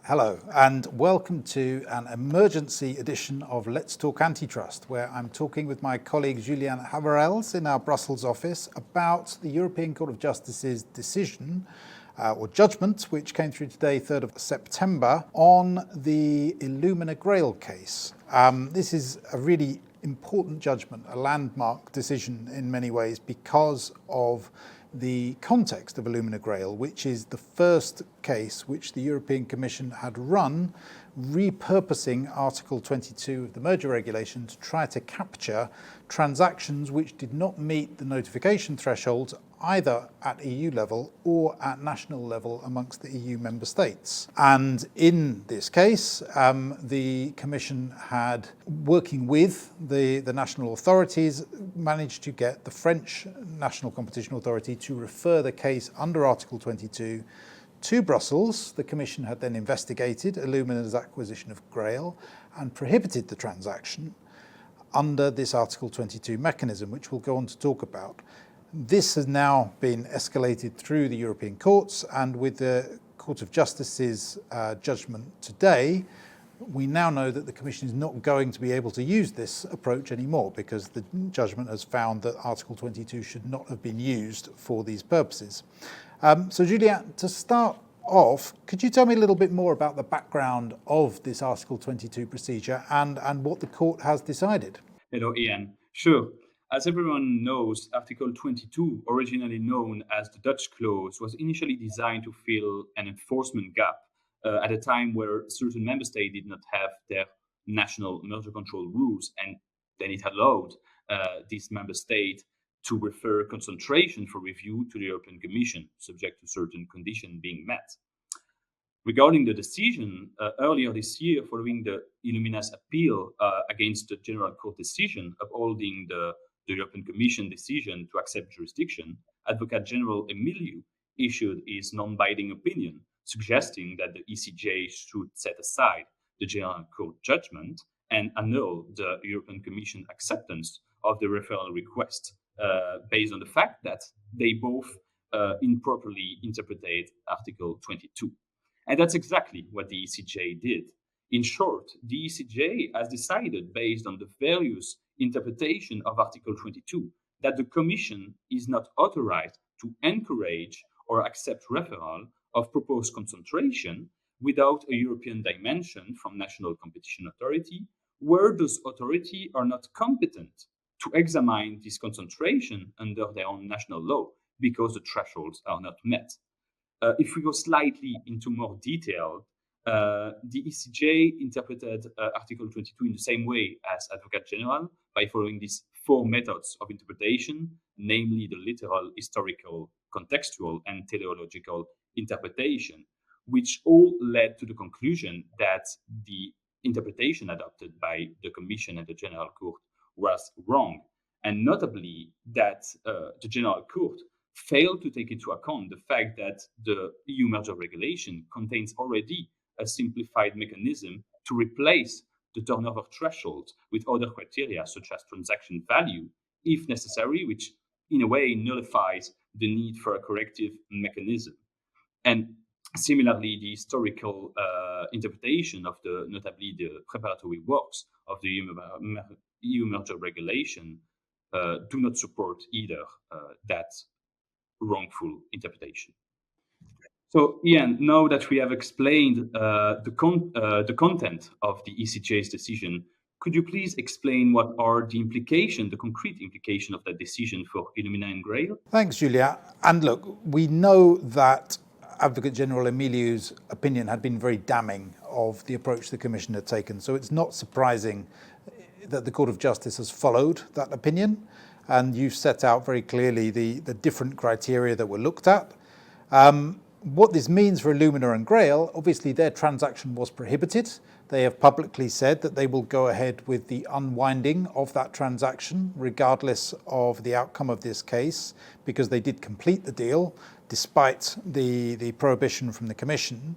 Hello and welcome to an emergency edition of Let's Talk Antitrust, where I'm talking with my colleague Julien Haverals in our Brussels office about the European Court of Justice's decision or judgment, which came through today, 3rd of September, on the Illumina Grail case. This is a really important judgment, a landmark decision in many ways because of the context of Illumina Grail, which is the first case which the European Commission had run repurposing Article 22 of the merger regulation to try to capture transactions which did not meet the notification thresholds either at EU level or at national level amongst the EU member states. And in this case, the Commission had, working with the national authorities, managed to get the French National Competition Authority to refer the case under Article 22 to Brussels. The Commission had then investigated Illumina's acquisition of Grail and prohibited the transaction under this Article 22 mechanism, which we'll go on to talk about. This has now been escalated through the European courts, and with the Court of Justice's judgment today, we now know that the Commission is not going to be able to use this approach anymore because the judgment has found that Article 22 should not have been used for these purposes. So Julien, to start off, could you tell me a little bit more about the background of this Article 22 procedure and what the court has decided? Hello, Ian. Sure. As everyone knows, Article 22, originally known as the Dutch clause, was initially designed to fill an enforcement gap at a time where certain member states did not have their national merger control rules, and then it allowed this member state to refer concentration for review to the European Commission, subject to certain conditions being met. Regarding the decision, earlier this year, following the Illumina's appeal against the General Court decision upholding the European Commission decision to accept jurisdiction, Advocate General Emiliu issued his non-binding opinion, suggesting that the ECJ should set aside the General Court judgment and annul the European Commission acceptance of the referral request, based on the fact that they both improperly interpreted Article 22. And that's exactly what the ECJ did. In short, the ECJ has decided, based on the various interpretation of Article 22, that the Commission is not authorized to encourage or accept referral of proposed concentration without a European dimension from national competition authority, where those authorities are not competent to examine this concentration under their own national law because the thresholds are not met. If we go slightly into more detail, the ECJ interpreted Article 22 in the same way as Advocate General by following these four methods of interpretation, namely the literal, historical, contextual, and teleological interpretation, which all led to the conclusion that the interpretation adopted by the Commission and the General Court was wrong, and notably that the General Court failed to take into account the fact that the EU merger regulation contains already a simplified mechanism to replace the turnover threshold with other criteria such as transaction value, if necessary, which in a way nullifies the need for a corrective mechanism. And similarly, the historical interpretation of notably the preparatory works of the EU merger regulation do not support either that wrongful interpretation. So, Ian, now that we have explained the content of the ECJ's decision, could you please explain what are the concrete implication of that decision for Illumina and Grail? Thanks, Julia. And look, we know that Advocate General Emiliu's opinion had been very damning of the approach the Commission had taken. So it's not surprising that the Court of Justice has followed that opinion. And you've set out very clearly the different criteria that were looked at. What this means for Illumina and Grail, obviously their transaction was prohibited. They have publicly said that they will go ahead with the unwinding of that transaction, regardless of the outcome of this case, because they did complete the deal, despite the prohibition from the Commission.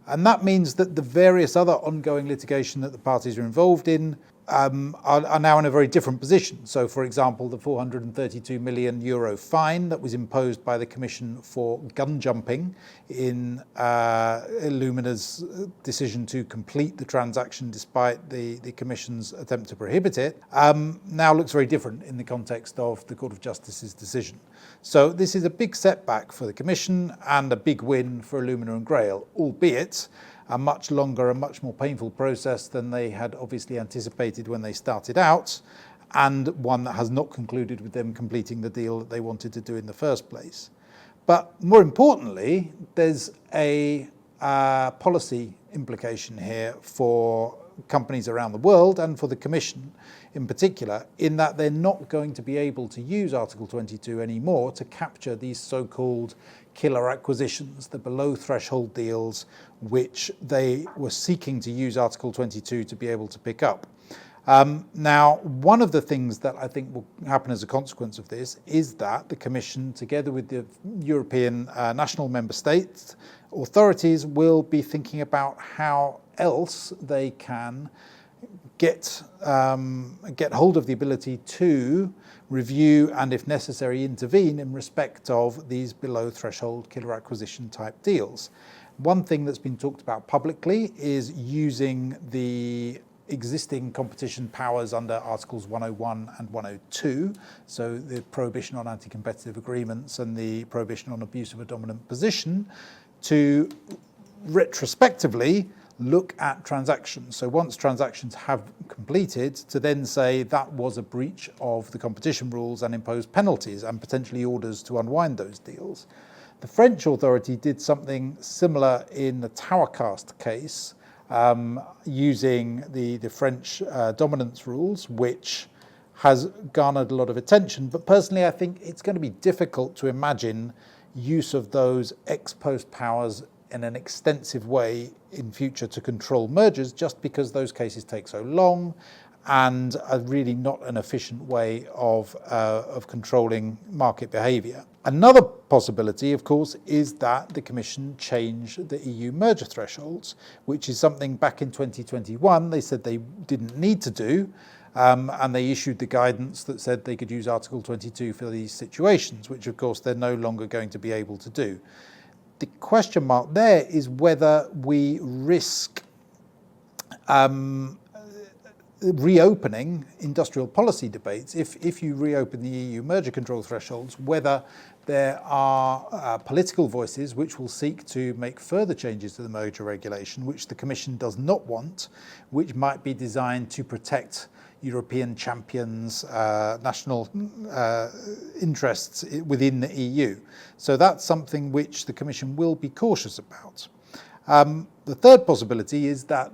And that means that the various other ongoing litigation that the parties are involved in are now in a very different position. So, for example, the €432 million fine that was imposed by the Commission for gun jumping in Illumina's decision to complete the transaction despite the Commission's attempt to prohibit it, now looks very different in the context of the Court of Justice's decision. So this is a big setback for the Commission and a big win for Illumina and Grail, albeit a much longer and much more painful process than they had obviously anticipated when they started out, and one that has not concluded with them completing the deal that they wanted to do in the first place. But more importantly, there's a policy implication here for companies around the world and for the Commission in particular, in that they're not going to be able to use Article 22 anymore to capture these so-called killer acquisitions, the below threshold deals which they were seeking to use Article 22 to be able to pick up. Now, one of the things that I think will happen as a consequence of this is that the Commission, together with the European national member states authorities, will be thinking about how else they can get hold of the ability to review and, if necessary, intervene in respect of these below threshold killer acquisition type deals. One thing that's been talked about publicly is using the existing competition powers under Articles 101 and 102, so the prohibition on anti-competitive agreements and the prohibition on abuse of a dominant position, to retrospectively look at transactions. So once transactions have completed, to then say that was a breach of the competition rules and impose penalties and potentially orders to unwind those deals. The French authority did something similar in the Towercast case, using the French dominance rules, which has garnered a lot of attention. But personally, I think it's going to be difficult to imagine use of those ex post powers in an extensive way in future to control mergers, just because those cases take so long and are really not an efficient way of controlling market behaviour. Another possibility, of course, is that the Commission change the EU merger thresholds, which is something back in 2021 they said they didn't need to do, and they issued the guidance that said they could use Article 22 for these situations, which of course they're no longer going to be able to do. The question mark there is whether we risk reopening industrial policy debates. If you reopen the EU merger control thresholds, whether there are political voices which will seek to make further changes to the merger regulation, which the Commission does not want, which might be designed to protect European champions' national interests within the EU. So that's something which the Commission will be cautious about. The third possibility is that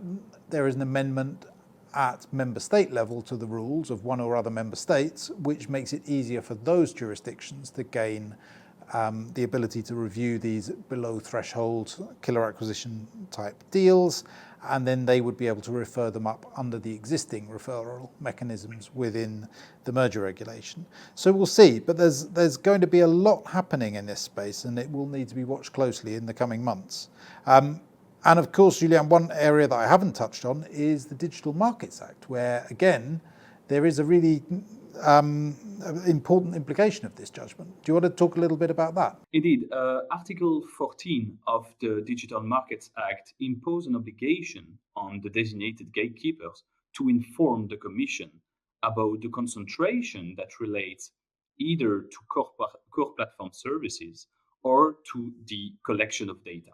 there is an amendment at member state level to the rules of one or other member states, which makes it easier for those jurisdictions to gain the ability to review these below threshold killer acquisition type deals, and then they would be able to refer them up under the existing referral mechanisms within the merger regulation. So we'll see, but there's going to be a lot happening in this space, and it will need to be watched closely in the coming months. And of course, Julien, one area that I haven't touched on is the Digital Markets Act, where again, there is a really important implication of this judgment. Do you want to talk a little bit about that? Indeed, Article 14 of the Digital Markets Act imposes an obligation on the designated gatekeepers to inform the Commission about the concentration that relates either to core platform services or to the collection of data.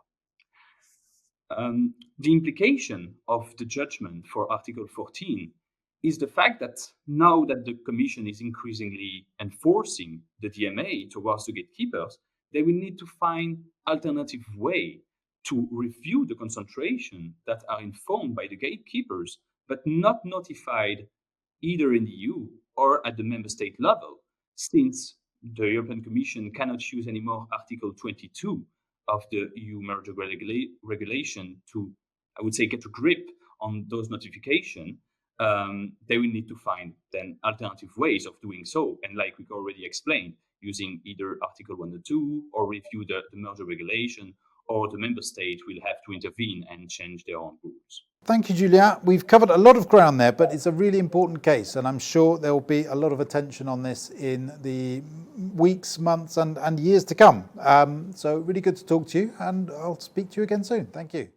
The implication of the judgment for Article 14 is the fact that now that the Commission is increasingly enforcing the DMA towards the gatekeepers, they will need to find alternative way to review the concentration that are informed by the gatekeepers, but not notified either in the EU or at the member state level, since the European Commission cannot use anymore Article 22 of the EU merger regulation to, I would say, get a grip on those notifications. They will need to find then alternative ways of doing so. And like we already explained, using either Article 102 or review the merger regulation, or the member state will have to intervene and change their own rules. Thank you, Julien. We've covered a lot of ground there, but it's a really important case, and I'm sure there will be a lot of attention on this in the weeks, months, and years to come. So really good to talk to you, and I'll speak to you again soon. Thank you.